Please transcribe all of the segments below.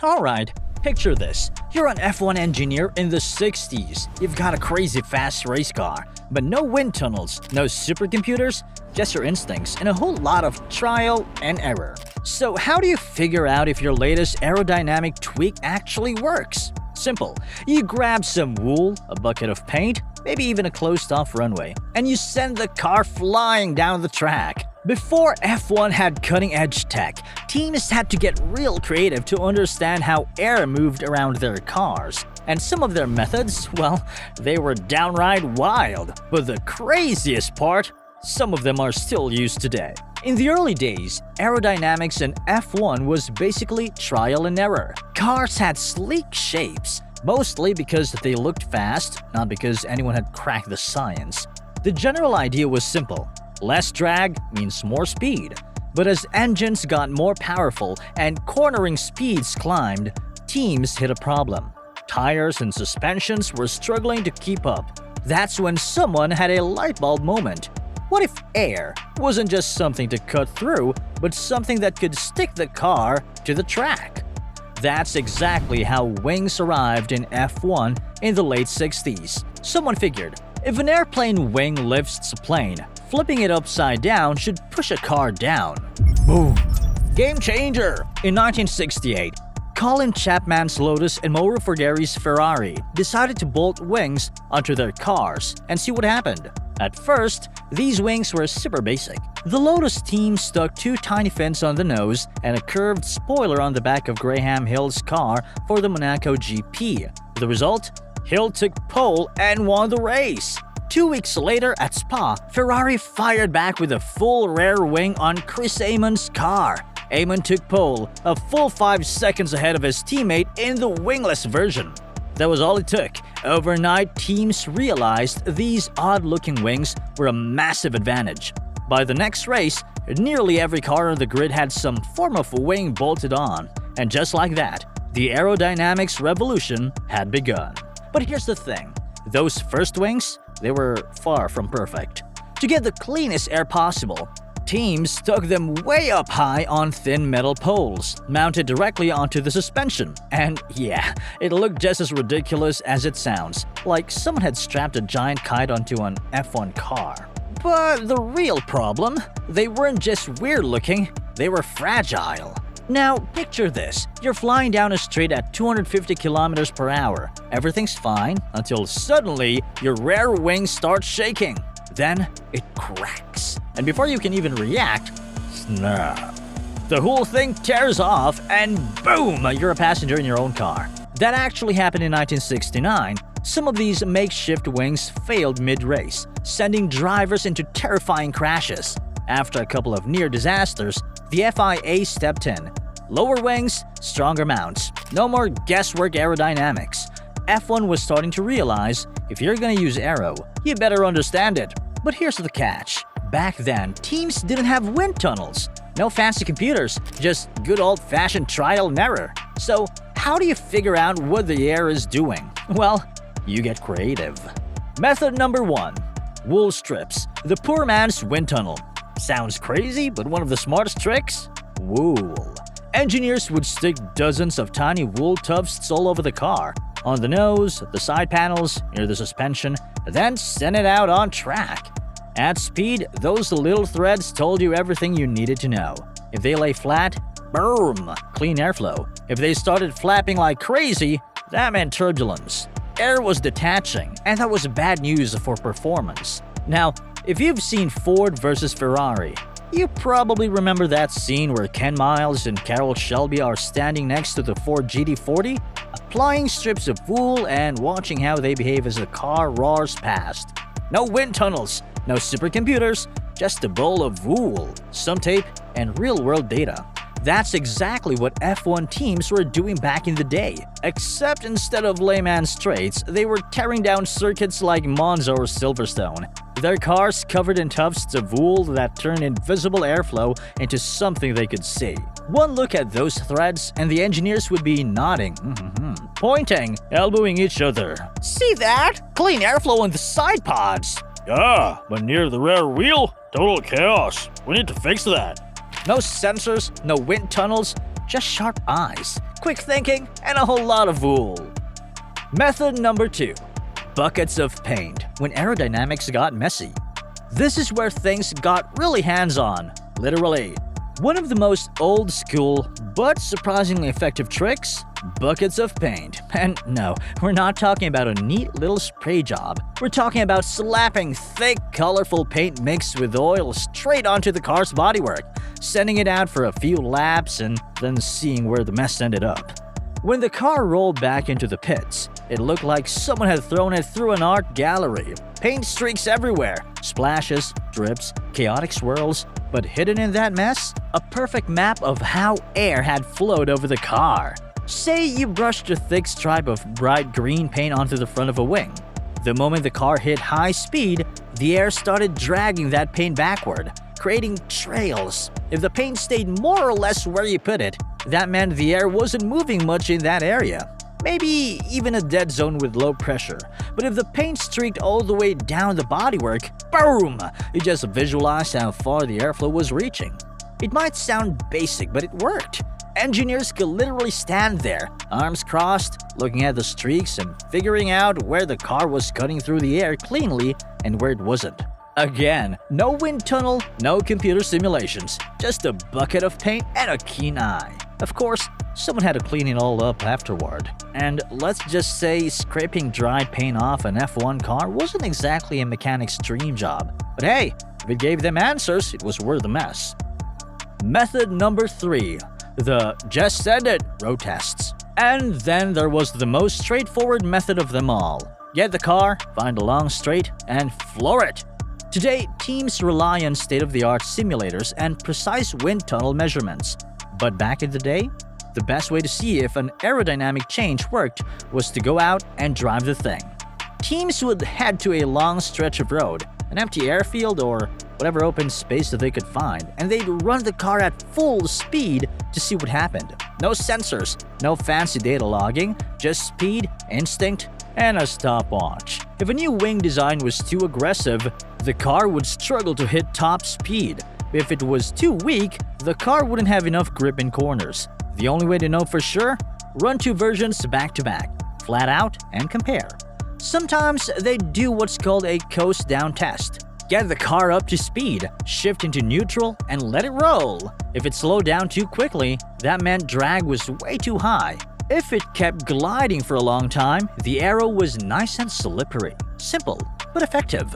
Alright, picture this. You're an F1 engineer in the 60s. You've got a crazy fast race car, but no wind tunnels, no supercomputers, just your instincts and a whole lot of trial and error. So how do you figure out if your latest aerodynamic tweak actually works? Simple. You grab some wool, a bucket of paint, maybe even a closed-off runway, and you send the car flying down the track. Before F1 had cutting-edge tech, teams had to get real creative to understand how air moved around their cars. And some of their methods, well, they were downright wild. But the craziest part, some of them are still used today. In the early days, aerodynamics in F1 was basically trial and error. Cars had sleek shapes, mostly because they looked fast, not because anyone had cracked the science. The general idea was simple. Less drag means more speed. But as engines got more powerful and cornering speeds climbed, teams hit a problem. Tires and suspensions were struggling to keep up. That's when someone had a light bulb moment. What if air wasn't just something to cut through, but something that could stick the car to the track? That's exactly how wings arrived in F1 in the late 60s. Someone figured, if an airplane wing lifts a plane, flipping it upside down should push a car down. Boom! Game changer! In 1968, Colin Chapman's Lotus and Mauro Ferrari's Ferrari decided to bolt wings onto their cars and see what happened. At first, these wings were super basic. The Lotus team stuck two tiny fins on the nose and a curved spoiler on the back of Graham Hill's car for the Monaco GP. The result? Hill took pole and won the race. 2 weeks later at Spa, Ferrari fired back with a full rear wing on Chris Amon's car. Amon took pole, a full 5 seconds ahead of his teammate in the wingless version. That was all it took. Overnight, teams realized these odd-looking wings were a massive advantage. By the next race, nearly every car on the grid had some form of wing bolted on. And just like that, the aerodynamics revolution had begun. But here's the thing. Those first wings, they were far from perfect. To get the cleanest air possible, teams stuck them way up high on thin metal poles, mounted directly onto the suspension. And yeah, it looked just as ridiculous as it sounds, like someone had strapped a giant kite onto an F1 car. But the real problem, they weren't just weird looking, they were fragile. Now, picture this. You're flying down a straight at 250 kilometers per hour. Everything's fine until suddenly your rear wing starts shaking. Then it cracks. And before you can even react, snap. The whole thing tears off and boom, you're a passenger in your own car. That actually happened in 1969. Some of these makeshift wings failed mid-race, sending drivers into terrifying crashes. After a couple of near disasters, the FIA stepped in. Lower wings, stronger mounts. No more guesswork aerodynamics. F1 was starting to realize, if you're gonna use aero, you better understand it. But here's the catch. Back then, teams didn't have wind tunnels. No fancy computers, just good old-fashioned trial and error. So, how do you figure out what the air is doing? Well, you get creative. Method number 1. Wool strips. The poor man's wind tunnel. Sounds crazy, but one of the smartest tricks? Wool. Engineers would stick dozens of tiny wool tufts all over the car, on the nose, the side panels, near the suspension, then send it out on track. At speed, those little threads told you everything you needed to know. If they lay flat, boom, clean airflow. If they started flapping like crazy, that meant turbulence. Air was detaching, and that was bad news for performance. Now, if you've seen Ford versus Ferrari, you probably remember that scene where Ken Miles and Carroll Shelby are standing next to the Ford GT40, applying strips of wool and watching how they behave as the car roars past. No wind tunnels, no supercomputers, just a bowl of wool, some tape, and real-world data. That's exactly what F1 teams were doing back in the day. Except instead of layman straights, they were tearing down circuits like Monza or Silverstone. Their cars covered in tufts of wool that turned invisible airflow into something they could see. One look at those threads and the engineers would be nodding, pointing, elbowing each other. See that? Clean airflow in the side pods. Yeah, but near the rear wheel, total chaos. We need to fix that. No sensors, no wind tunnels, just sharp eyes, quick thinking, and a whole lot of wool. Method number 2. Buckets of paint when aerodynamics got messy. This is where things got really hands-on, literally. One of the most old-school but surprisingly effective tricks? Buckets of paint. And no, we're not talking about a neat little spray job. We're talking about slapping thick, colorful paint mixed with oil straight onto the car's bodywork, sending it out for a few laps and then seeing where the mess ended up. When the car rolled back into the pits, it looked like someone had thrown it through an art gallery. Paint streaks everywhere, splashes, drips, chaotic swirls, but hidden in that mess, a perfect map of how air had flowed over the car. Say you brushed a thick stripe of bright green paint onto the front of a wing. The moment the car hit high speed, the air started dragging that paint backward, creating trails. If the paint stayed more or less where you put it, that meant the air wasn't moving much in that area. Maybe even a dead zone with low pressure. But if the paint streaked all the way down the bodywork, boom! You just visualized how far the airflow was reaching. It might sound basic, but it worked. Engineers could literally stand there, arms crossed, looking at the streaks and figuring out where the car was cutting through the air cleanly and where it wasn't. Again, no wind tunnel, no computer simulations, just a bucket of paint and a keen eye. Of course, someone had to clean it all up afterward. And let's just say scraping dried paint off an F1 car wasn't exactly a mechanic's dream job. But hey, if it gave them answers, it was worth the mess. Method number 3. The just send it road tests. And then there was the most straightforward method of them all. Get the car, find a long straight, and floor it. Today, teams rely on state-of-the-art simulators and precise wind tunnel measurements. But back in the day, the best way to see if an aerodynamic change worked was to go out and drive the thing. Teams would head to a long stretch of road, an empty airfield or whatever open space that they could find, and they'd run the car at full speed to see what happened. No sensors, no fancy data logging, just speed, instinct, and a stopwatch. If a new wing design was too aggressive, the car would struggle to hit top speed. If it was too weak, the car wouldn't have enough grip in corners. The only way to know for sure? Run 2 versions back to back, flat out, and compare. Sometimes they do what's called a coast down test. Get the car up to speed, shift into neutral, and let it roll. If it slowed down too quickly, that meant drag was way too high. If it kept gliding for a long time, the aero was nice and slippery. Simple, but effective.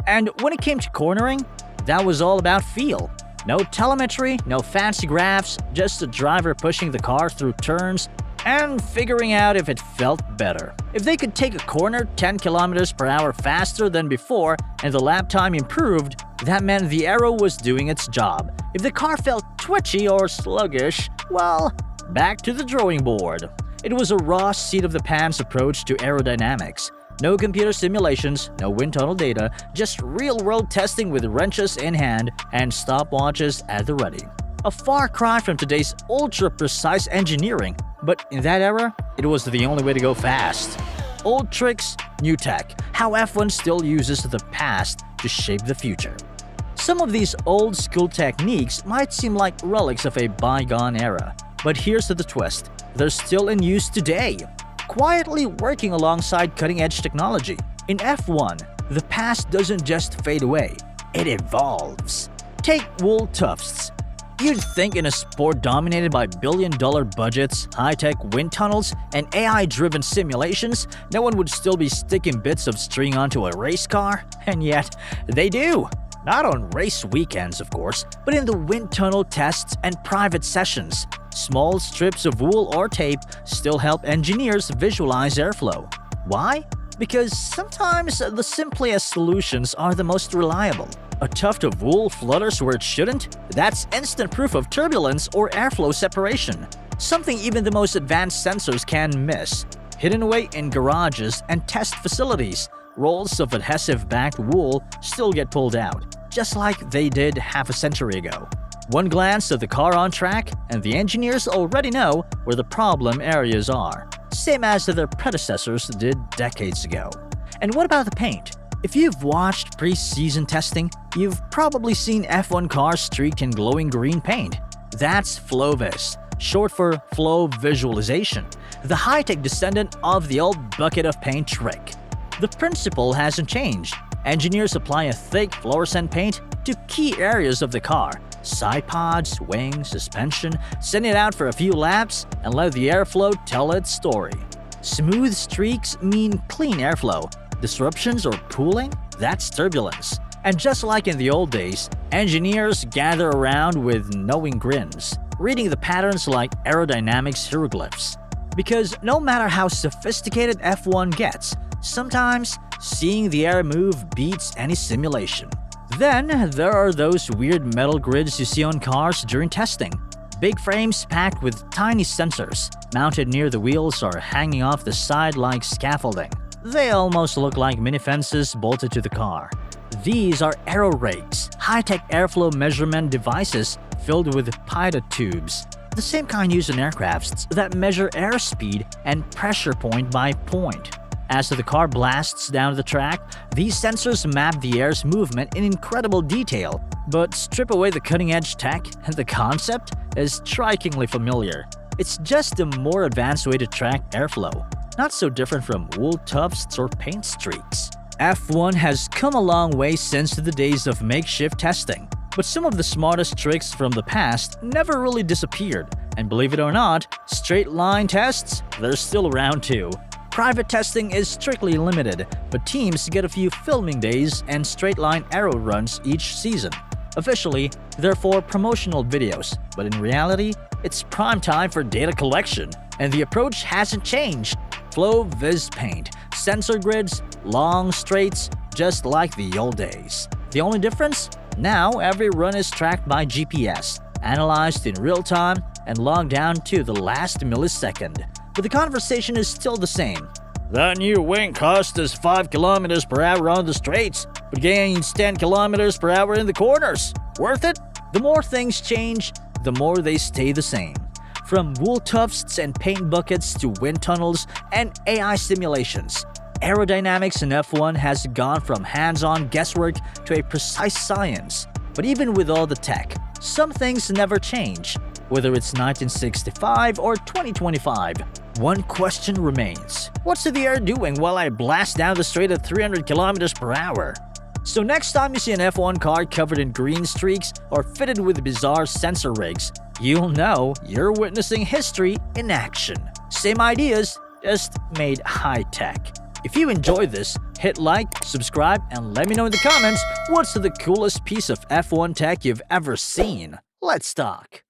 And when it came to cornering, that was all about feel. No telemetry, no fancy graphs, just the driver pushing the car through turns and figuring out if it felt better. If they could take a corner 10 km per hour faster than before and the lap time improved, that meant the aero was doing its job. If the car felt twitchy or sluggish, well, back to the drawing board. It was a raw seat-of-the-pants approach to aerodynamics. No computer simulations, no wind tunnel data, just real-world testing with wrenches in hand and stopwatches at the ready. A far cry from today's ultra-precise engineering, but in that era, it was the only way to go fast. Old tricks, new tech, how F1 still uses the past to shape the future. Some of these old-school techniques might seem like relics of a bygone era, but here's the twist. They're still in use today, quietly working alongside cutting-edge technology. In F1, the past doesn't just fade away, it evolves. Take wool tufts. You'd think in a sport dominated by billion-dollar budgets, high-tech wind tunnels, and AI-driven simulations, no one would still be sticking bits of string onto a race car, and yet they do. Not on race weekends, of course, but in the wind tunnel tests and private sessions. Small strips of wool or tape still help engineers visualize airflow. Why? Because sometimes the simplest solutions are the most reliable. A tuft of wool flutters where it shouldn't? That's instant proof of turbulence or airflow separation. Something even the most advanced sensors can miss. Hidden away in garages and test facilities, rolls of adhesive-backed wool still get pulled out, just like they did half a century ago. One glance at the car on track, and the engineers already know where the problem areas are, same as their predecessors did decades ago. And what about the paint? If you've watched pre-season testing, you've probably seen F1 cars streaked in glowing green paint. That's Flovis. short for flow visualization, the high-tech descendant of the old bucket of paint trick. The principle hasn't changed. Engineers apply a thick fluorescent paint to key areas of the car, side pods, wings, suspension, send it out for a few laps, and let the airflow tell its story. Smooth streaks mean clean airflow. Disruptions or pooling? That's turbulence. And just like in the old days, engineers gather around with knowing grins, reading the patterns like aerodynamics hieroglyphs. Because no matter how sophisticated F1 gets, sometimes seeing the air move beats any simulation. Then there are those weird metal grids you see on cars during testing. Big frames packed with tiny sensors, mounted near the wheels or hanging off the side like scaffolding. They almost look like mini fences bolted to the car. These are aero rakes, high-tech airflow measurement devices filled with pitot tubes, the same kind used in aircrafts that measure airspeed and pressure point by point. As the car blasts down the track, these sensors map the air's movement in incredible detail. But strip away the cutting-edge tech, and the concept is strikingly familiar. It's just a more advanced way to track airflow, not so different from wool tufts or paint streaks. F1 has come a long way since the days of makeshift testing, but some of the smartest tricks from the past never really disappeared. And believe it or not, straight-line tests, they're still around too. Private testing is strictly limited, but teams get a few filming days and straight-line aero runs each season. Officially, they're for promotional videos, but in reality, it's prime time for data collection, and the approach hasn't changed. Flow Viz Paint, sensor grids, long straights, just like the old days. The only difference? Now every run is tracked by GPS, analyzed in real time, and logged down to the last millisecond. But the conversation is still the same. That new wing cost us 5 kilometers per hour on the straights, but gains 10 kilometers per hour in the corners. Worth it? The more things change, the more they stay the same. From wool tufts and paint buckets to wind tunnels and AI simulations, aerodynamics in F1 has gone from hands-on guesswork to a precise science. But even with all the tech, some things never change. Whether it's 1965 or 2025, one question remains. What's the air doing while I blast down the straight at 300 kilometers per hour? So next time you see an F1 car covered in green streaks or fitted with bizarre sensor rigs, you'll know you're witnessing history in action. Same ideas, just made high-tech. If you enjoyed this, hit like, subscribe, and let me know in the comments what's the coolest piece of F1 tech you've ever seen. Let's talk.